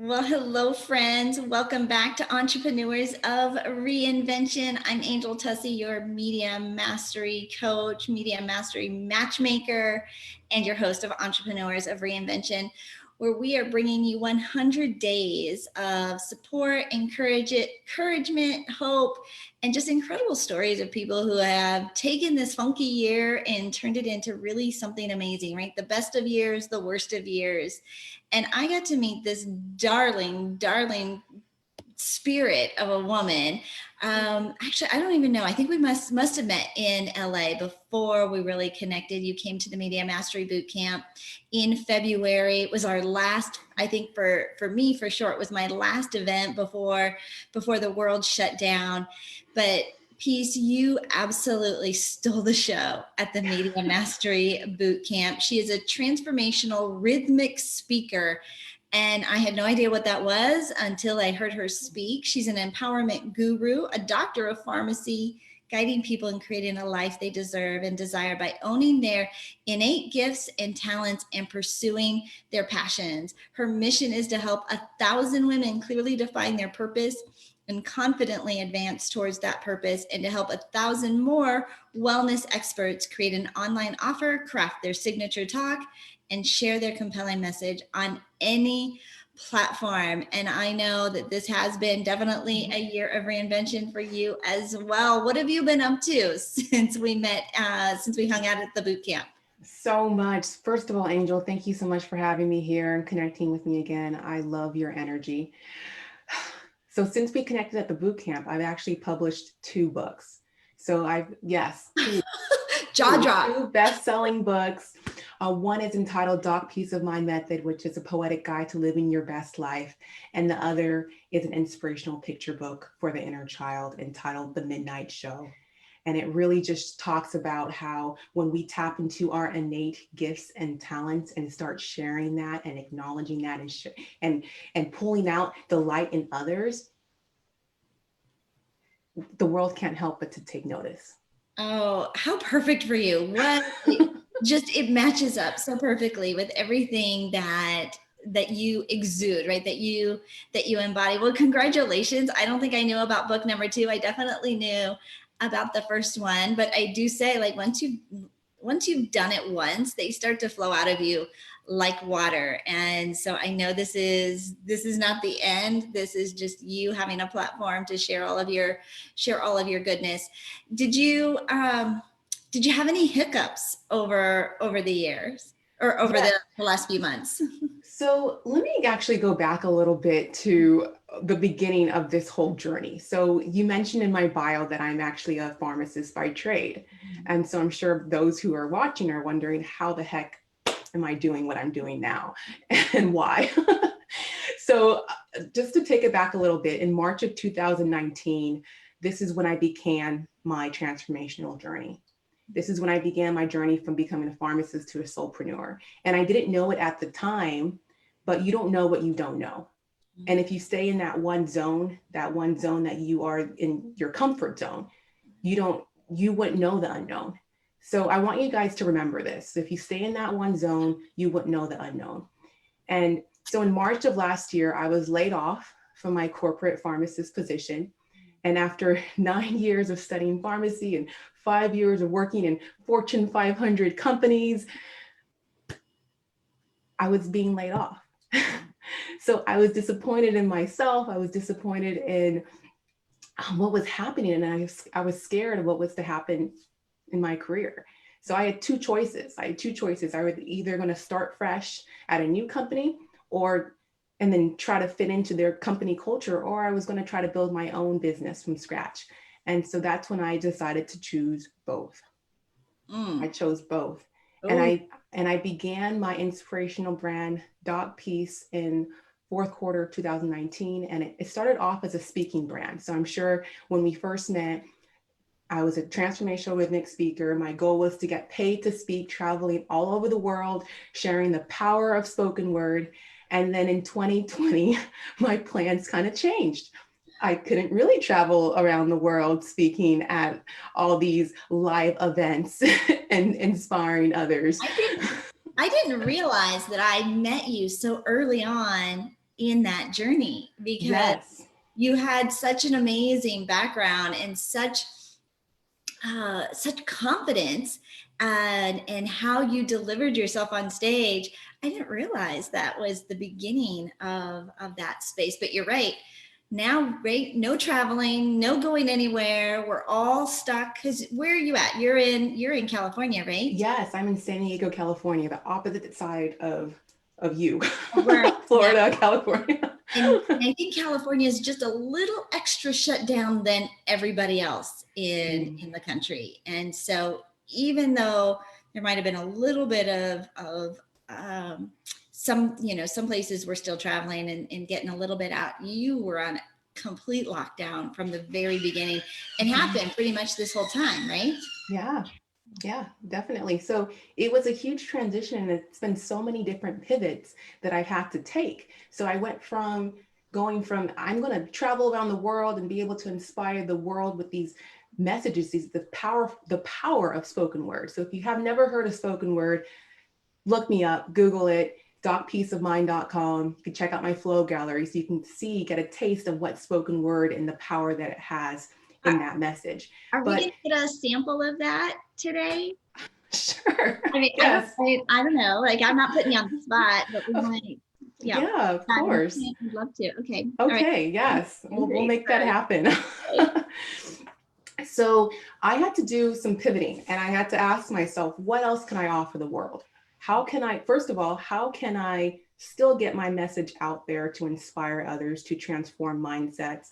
Well, hello, friends. Welcome back to Entrepreneurs of Reinvention. I'm Angel Tuccy, your media mastery coach, media mastery matchmaker, and your host of Entrepreneurs of Reinvention, where we are bringing you 100 days of support, encouragement, hope, and just incredible stories of people who have taken this funky year and turned it into really something amazing, right? The best of years, the worst of years. And I got to meet this darling spirit of a woman. Actually, I don't even know. I think we must have met in LA before we really connected. You came to the Media Mastery Bootcamp in February. It was our last, I think for me, for sure, it was my last event before the world shut down. But Peace, you absolutely stole the show at the Media Mastery Bootcamp. She is a transformational rhythmic speaker, and I had no idea what that was until I heard her speak. She's an empowerment guru, a doctor of pharmacy, guiding people in creating a life they deserve and desire by owning their innate gifts and talents and pursuing their passions. Her mission is to help 1,000 women clearly define their purpose and confidently advance towards that purpose, and to help 1,000 more wellness experts create an online offer, craft their signature talk, and share their compelling message on any platform. And I know that this has been definitely a year of reinvention for you as well. What have you been up to since we met, since we hung out at the boot camp? So much. First of all, Angel, thank you so much for having me here and connecting with me again. I love your energy. So since we connected at the boot camp, I've actually published 2 books. So two Jaw drop. 2 best-selling books. One is entitled Doc.PEACE of My Method, which is a poetic guide to living your best life. And the other is an inspirational picture book for the inner child entitled The Midnight Show. And it really just talks about how when we tap into our innate gifts and talents and start sharing that and acknowledging that and pulling out the light in others, the world can't help but to take notice. Oh, how perfect for you. What just it matches up so perfectly with everything that you exude, right? That you embody. Well, congratulations. I don't think I knew about book number 2. I definitely knew about the first one, but I do say, like, once you've done it once, they start to flow out of you like water. And so I know this is not the end. This is just you having a platform to share all of your goodness. Did you have any hiccups over the years or over Yeah. the last few months? So let me actually go back a little bit to the beginning of this whole journey. So you mentioned in my bio that I'm actually a pharmacist by trade. And so I'm sure those who are watching are wondering, how the heck am I doing what I'm doing now and why? So just to take it back a little bit, in March of 2019, this is when I began my transformational journey. This is when I began my journey from becoming a pharmacist to a soulpreneur. And I didn't know it at the time, but you don't know what you don't know. And if you stay in that one zone that you are in your comfort zone, you wouldn't know the unknown. So I want you guys to remember this. If you stay in that one zone, you wouldn't know the unknown. And so in March of last year, I was laid off from my corporate pharmacist position. And after 9 years of studying pharmacy and 5 years of working in Fortune 500 companies, I was being laid off. So I was disappointed in myself. I was disappointed in what was happening. And I was scared of what was to happen in my career. So I had 2 choices. I was either going to start fresh at a new company and then try to fit into their company culture, or I was going to try to build my own business from scratch. And so that's when I decided to choose both. I chose both. And I began my inspirational brand, doc.PEACE, in fourth quarter of 2019. And it started off as a speaking brand. So I'm sure when we first met, I was a transformational rhythmic speaker. My goal was to get paid to speak, traveling all over the world, sharing the power of spoken word. And then in 2020, my plans kind of changed. I couldn't really travel around the world speaking at all these live events and inspiring others. I didn't realize that I met you so early on in that journey, because Yes. you had such an amazing background and such confidence and how you delivered yourself on stage. I didn't realize that was the beginning of that space, but you're right. Now, right, no traveling, no going anywhere. We're all stuck. Because where are you at? You're in California, right? Yes, I'm in San Diego, California, the opposite side of you. Right. Florida, California. And I think California is just a little extra shut down than everybody else in the country. And so even though there might have been a little bit of some, some places were still traveling and getting a little bit out, you were on complete lockdown from the very beginning and happened pretty much this whole time, right? Yeah. Yeah, definitely. So it was a huge transition, and it's been so many different pivots that I've had to take. So I went from going from I'm going to travel around the world and be able to inspire the world with these messages, the power of spoken word. So if you have never heard of spoken word, look me up, Google it, doc.PEACE.com. You can check out my flow gallery so you can get a taste of what spoken word and the power that it has in that message. Are we going to get a sample of that today? Sure. I mean, Yes. I don't know. Like, I'm not putting you on the spot, but we might. Yeah. Yeah, of course. I'd love to. Okay. Okay. Right. Yes. We'll make that happen. So I had to do some pivoting, and I had to ask myself, what else can I offer the world? First of all, how can I still get my message out there to inspire others, to transform mindsets?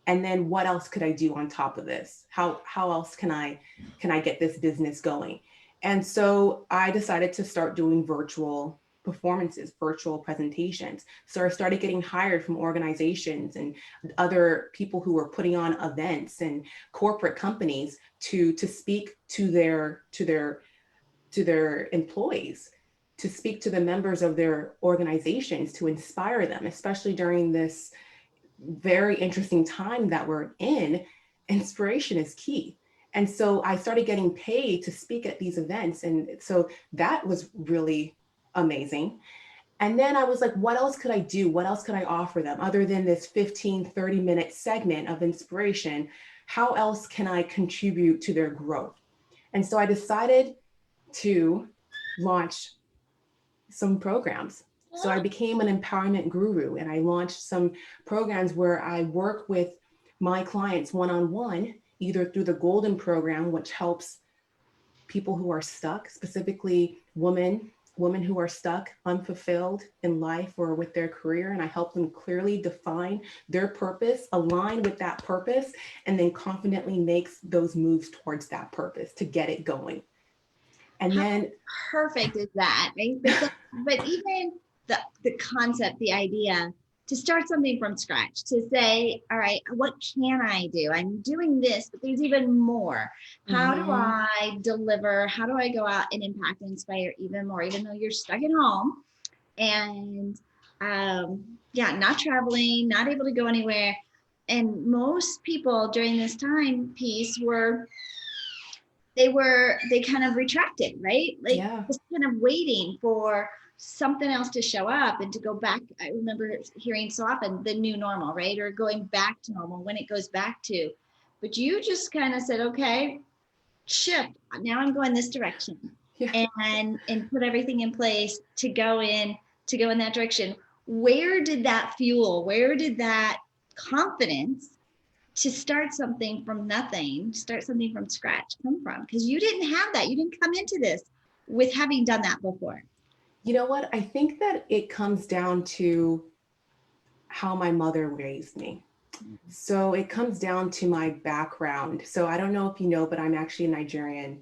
And then what else could I do on top of this? How else can I get this business going? And so I decided to start doing virtual performances, virtual presentations. So I started getting hired from organizations and other people who were putting on events and corporate companies to speak to their employees, to speak to the members of their organizations, to inspire them, especially during this very interesting time that we're in. Inspiration is key. And so I started getting paid to speak at these events. And so that was really amazing. And then I was like, what else could I do? What else could I offer them other than this 15-30 minute segment of inspiration? How else can I contribute to their growth? And so I decided to launch some programs. So I became an empowerment guru, and I launched some programs where I work with my clients one-on-one, either through the Golden Program, which helps people who are stuck, specifically women who are stuck, unfulfilled in life or with their career. And I help them clearly define their purpose, align with that purpose, and then confidently makes those moves towards that purpose to get it going. And then perfect is that, right? But even the concept, the idea to start something from scratch, to say, all right, what can I do? I'm doing this, but there's even more. How do I deliver? How do I go out and impact and inspire even more, even though you're stuck at home and not traveling, not able to go anywhere. And most people during this time piece they kind of retracted, right? Like just kind of waiting for something else to show up and to go back. I remember hearing so often the new normal, right? Or going back to normal, when it goes back to. But you just kind of said, okay, shift. Now I'm going this direction. And put everything in place to go in that direction. Where did that fuel? Where did that confidence to start something from nothing, start something from scratch come from? Because you didn't have that. You didn't come into this with having done that before. You know what? I think that it comes down to how my mother raised me. So it comes down to my background. So I don't know if you know, but I'm actually Nigerian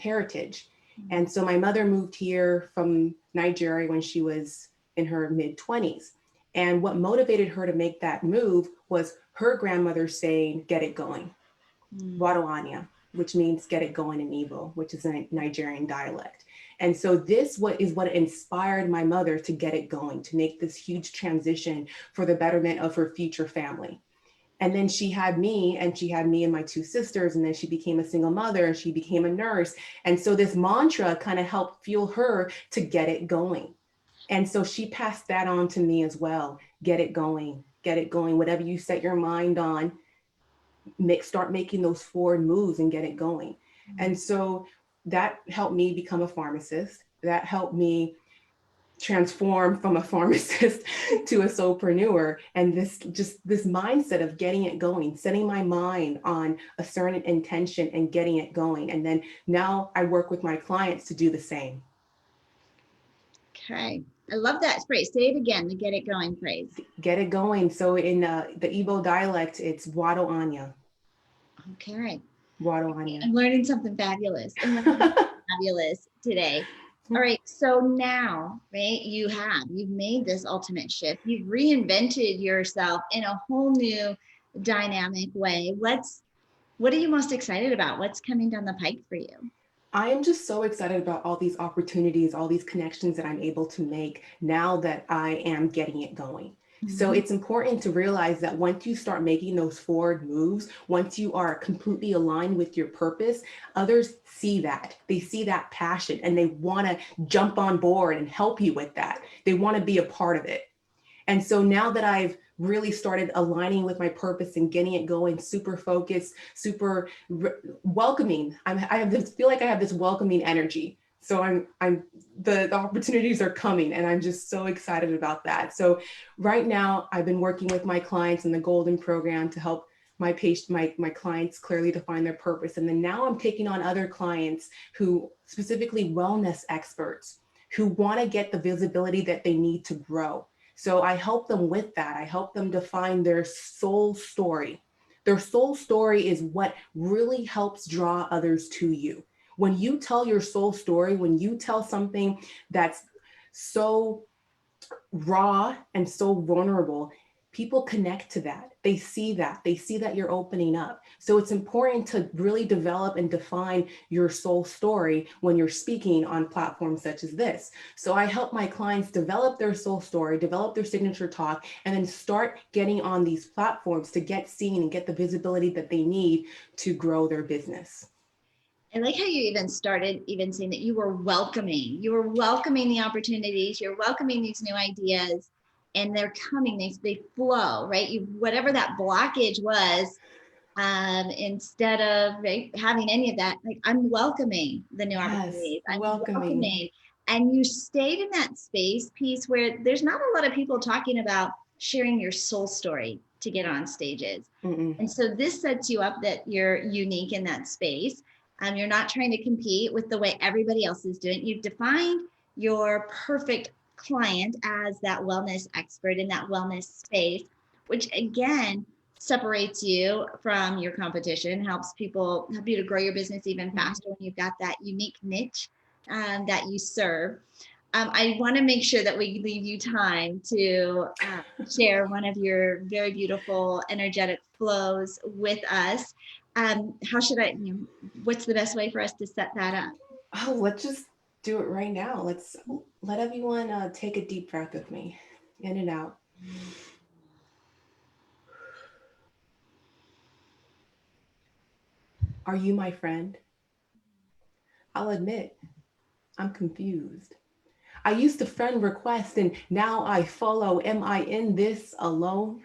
heritage. And so my mother moved here from Nigeria when she was in her mid-20s. And what motivated her to make that move was her grandmother saying, get it going. Wadoanya, which means get it going in Igbo, which is a Nigerian dialect. And so this is what inspired my mother to get it going, to make this huge transition for the betterment of her future family. And then she had me and my two sisters, and then she became a single mother and she became a nurse. And so this mantra kind of helped fuel her to get it going. And so she passed that on to me as well. Get it going, get it going. Whatever you set your mind on, start making those forward moves and get it going. And so that helped me become a pharmacist. That helped me transform from a pharmacist to a solopreneur. And this mindset of getting it going, setting my mind on a certain intention and getting it going. And then now I work with my clients to do the same. Okay. I love that phrase. Say it again, the get it going phrase. Get it going. So in the Igbo dialect, it's Wado Anya. Okay. Wado Anya. I'm learning something fabulous. I'm learning something fabulous today. All right. So now, right, you've made this ultimate shift. You've reinvented yourself in a whole new dynamic way. What are you most excited about? What's coming down the pike for you? I am just so excited about all these opportunities, all these connections that I'm able to make now that I am getting it going. So it's important to realize that once you start making those forward moves, once you are completely aligned with your purpose, others see that. They see that passion and they want to jump on board and help you with that. They want to be a part of it. And so now that I've really started aligning with my purpose and getting it going, super focused, super welcoming. Feel like I have this welcoming energy. So the opportunities are coming and I'm just so excited about that. So right now I've been working with my clients in the Golden Program to help my clients clearly define their purpose. And then now I'm taking on other clients who specifically wellness experts who want to get the visibility that they need to grow. So I help them with that. I help them define their soul story. Their soul story is what really helps draw others to you. When you tell your soul story, when you tell something that's so raw and so vulnerable, people connect to that. They see that you're opening up. So it's important to really develop and define your soul story when you're speaking on platforms such as this. So I help my clients develop their soul story, develop their signature talk, and then start getting on these platforms to get seen and get the visibility that they need to grow their business. I like how you even started even saying that you were welcoming. You were welcoming the opportunities. You're welcoming these new ideas, and they're coming. They flow, right? Whatever that blockage was, instead of having any of that, like I'm welcoming the new Yes, opportunities. I'm welcoming. welcoming, and you stayed in that piece where there's not a lot of people talking about sharing your soul story to get on stages. Mm-mm. And so this sets you up that you're unique in that space. You're not trying to compete with the way everybody else is doing. You've defined your perfect client as that wellness expert in that wellness space, which again separates you from your competition, help you to grow your business even faster when you've got that unique niche that you serve. I want to make sure that we leave you time to share one of your very beautiful energetic flows with us. How should what's the best way for us to set that up? Oh, let's just do it right now. Let's let everyone take a deep breath with me, in and out. Are you my friend? I'll admit, I'm confused. I used to friend request and now I follow. Am I in this alone?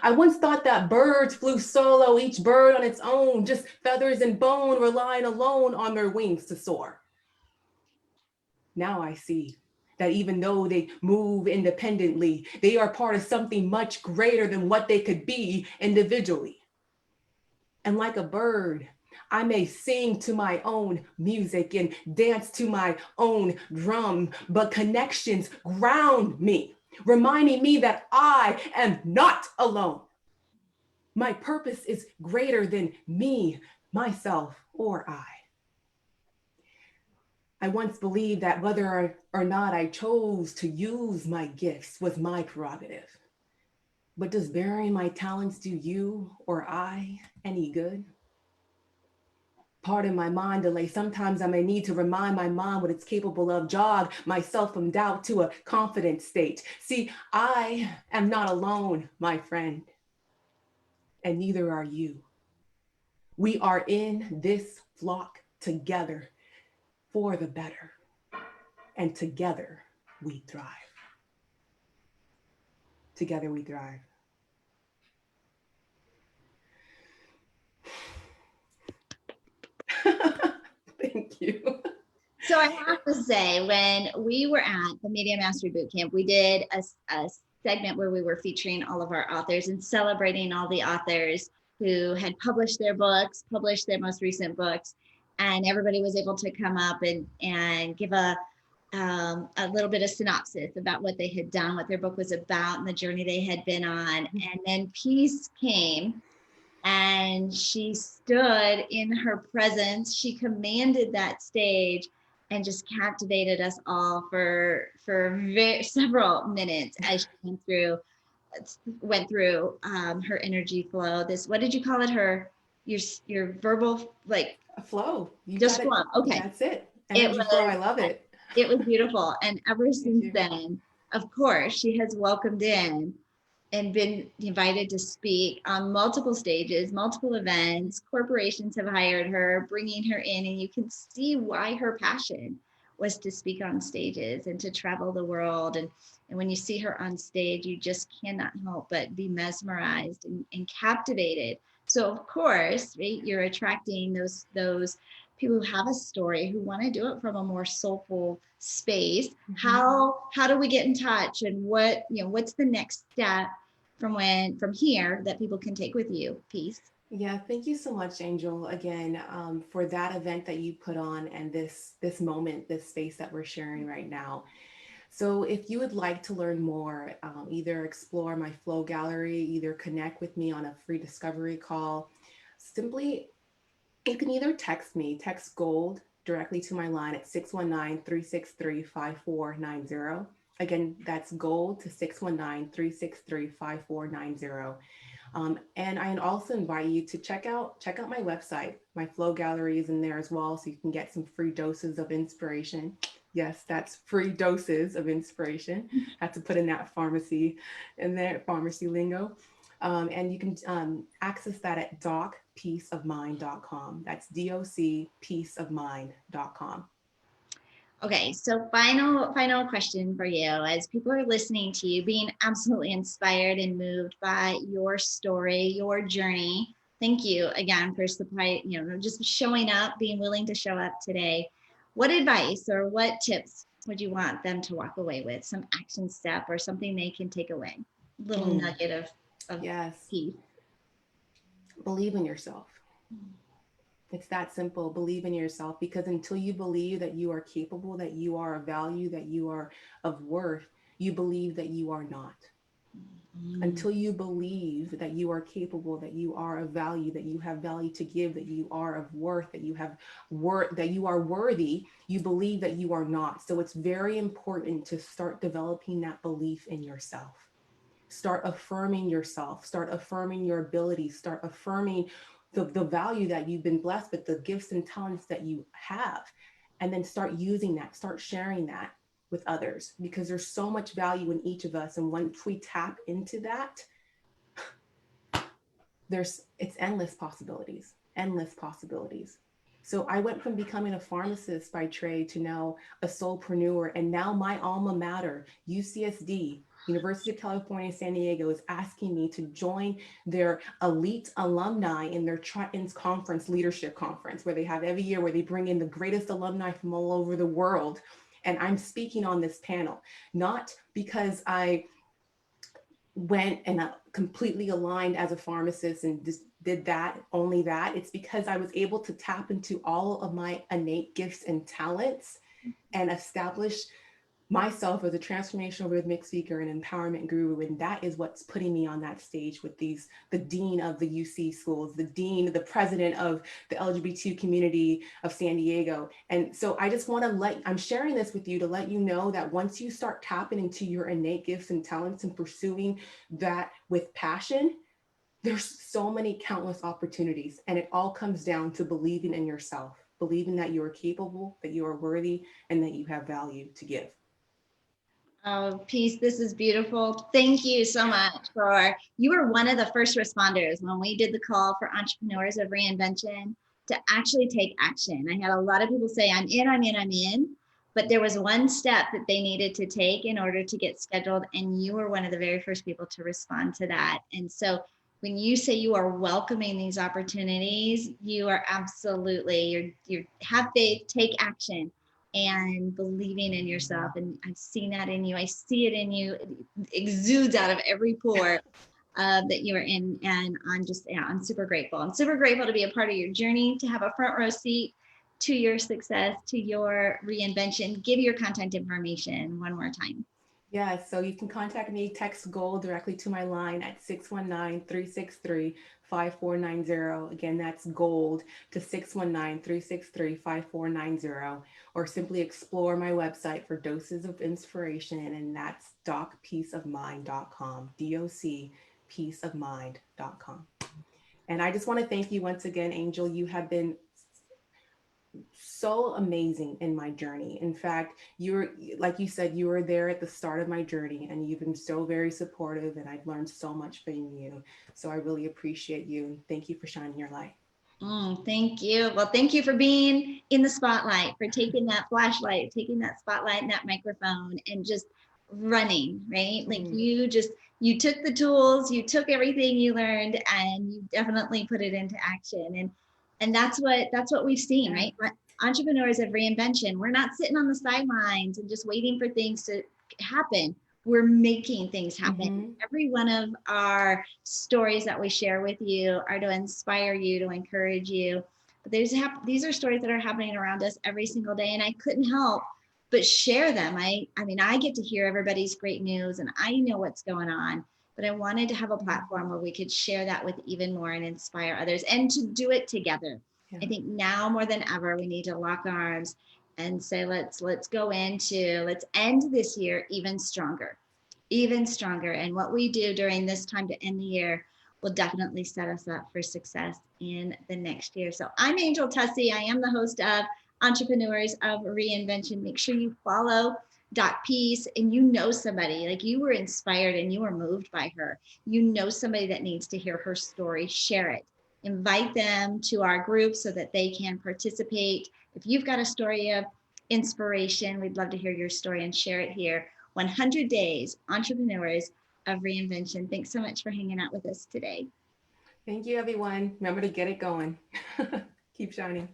I once thought that birds flew solo, each bird on its own, just feathers and bone, relying alone on their wings to soar. Now I see that even though they move independently, they are part of something much greater than what they could be individually. And like a bird, I may sing to my own music and dance to my own drum, but connections ground me, reminding me that I am not alone. My purpose is greater than me, myself, or I. I once believed that whether or not I chose to use my gifts was my prerogative. But does burying my talents do you or I any good? Pardon my mind delay. Sometimes I may need to remind my mind what it's capable of, jog myself from doubt to a confident state. See, I am not alone, my friend, and neither are you. We are in this flock together for the better and together we thrive. Together we thrive. Thank you. So I have to say, when we were at the Media Mastery Bootcamp, we did a segment where we were featuring all of our authors and celebrating all the authors who had published their books, published their most recent books, and everybody was able to come up and give a little bit of synopsis about what they had done, what their book was about, and the journey they had been on. And then Peace came and she stood in her presence. She commanded that stage and just captivated us all for several minutes as she went through her energy flow. This, what did you call it? Your verbal, like A flow. You just got it. flow. Okay. That's it. It Energy flow. I love it. was beautiful. And ever since you. then, of course, she has welcomed in and been invited to speak on multiple stages, multiple events. Corporations have hired her, bringing her in, and you can see why her passion was to speak on stages and to travel the world. And when you see her on stage, you just cannot help but be mesmerized and captivated. So of course, right, you're attracting those people who have a story, who want to do it from a more soulful space. Mm-hmm. How do we get in touch, and what's the next step from here that people can take with you? Peace. Yeah, thank you so much, Angel, again, for that event that you put on, and this moment, this space that we're sharing right now. So if you would like to learn more, either explore my flow gallery, either connect with me on a free discovery call, simply, you can either text GOLD directly to my line at 619-363-5490. Again, that's GOLD to 619-363-5490. And I also invite you to check out my website. My flow gallery is in there as well, so you can get some free doses of inspiration. Yes, that's free doses of inspiration. I have to put in that pharmacy lingo. And you can access that at doc.PEACEofmind.com. That's DOC.PEACEofmind.com. Okay, so final question for you. As people are listening to you, being absolutely inspired and moved by your story, your journey, thank you again for just showing up, being willing to show up today. What advice or what tips would you want them to walk away with? Some action step or something they can take away? Little nugget of yes. peace. Believe in yourself. It's that simple. Believe in yourself, because until you believe that you are capable, that you are of value, that you are of worth, you believe that you are not. Until you believe that you are capable, that you are of value, that you have value to give, that you are of worth, that you have worth, that you are worthy, you believe that you are not. So it's very important to start developing that belief in yourself. Start affirming yourself, start affirming your abilities, start affirming the value that you've been blessed with, the gifts and talents that you have, and then start using that, start sharing that with others, because there's so much value in each of us. And once we tap into that, it's endless possibilities. So I went from becoming a pharmacist by trade to now a soulpreneur, and now my alma mater, UCSD, University of California, San Diego, is asking me to join their elite alumni in their Triton's conference, leadership conference, where they have every year, where they bring in the greatest alumni from all over the world. And I'm speaking on this panel, not because I went and completely aligned as a pharmacist and just did that, only that. It's because I was able to tap into all of my innate gifts and talents and establish myself as a transformational rhythmic speaker and empowerment guru. And that is what's putting me on that stage with the dean of the UC schools, the president of the LGBT community of San Diego. And so I just want to I'm sharing this with you to let you know that once you start tapping into your innate gifts and talents and pursuing that with passion, there's so many countless opportunities. And it all comes down to believing in yourself, believing that you are capable, that you are worthy, and that you have value to give. Oh, Peace, this is beautiful. Thank you so much you were one of the first responders when we did the call for entrepreneurs of reinvention to actually take action. I had a lot of people say, I'm in. but there was one step that they needed to take in order to get scheduled. And you were one of the very first people to respond to that. And so when you say you are welcoming these opportunities, you are absolutely, you have faith, take action, and believing in yourself. And I've seen that in you. I see it in you. It exudes out of every pore that you are in. And I'm just, yeah, I'm super grateful. I'm super grateful to be a part of your journey, to have a front row seat to your success, to your reinvention. Give your contact information one more time. Yeah, so you can contact me, text GOLD directly to my line at 619-363-5490. Again, that's GOLD to 619-363-5490, or simply explore my website for doses of inspiration, and that's doc.peaceofmind.com, DOC peaceofmind.com. And I just want to thank you once again, Angel. You have been so amazing in my journey. In fact, you're, like you said, you were there at the start of my journey, and you've been so very supportive, and I've learned so much from you. So I really appreciate you, and thank you for shining your light. Thank you. Well, thank you for being in the spotlight, for taking that flashlight, taking that spotlight and that microphone and just running, right? Like you took the tools, you took everything you learned, and you definitely put it into action. And that's what we've seen, right? Entrepreneurs of reinvention. We're not sitting on the sidelines and just waiting for things to happen. We're making things happen. Every one of our stories that we share with you are to inspire you, to encourage you. But these are stories that are happening around us every single day, and I couldn't help but share them. I mean, I get to hear everybody's great news, and I know what's going on. But I wanted to have a platform where we could share that with even more and inspire others, and to do it together. I think now more than ever, we need to lock arms and say, let's end this year even stronger. And what we do during this time to end the year will definitely set us up for success in the next year. So I'm Angel Tuccy. I am the host of Entrepreneurs of Reinvention. Make sure you follow doc.PEACE, and you know somebody, like you were inspired and you were moved by her. You know somebody that needs to hear her story. Share it. Invite them to our group so that they can participate. If you've got a story of inspiration, we'd love to hear your story and share it here. 100 Days, Entrepreneurs of Reinvention. Thanks so much for hanging out with us today. Thank you, everyone. Remember to get it going. Keep shining.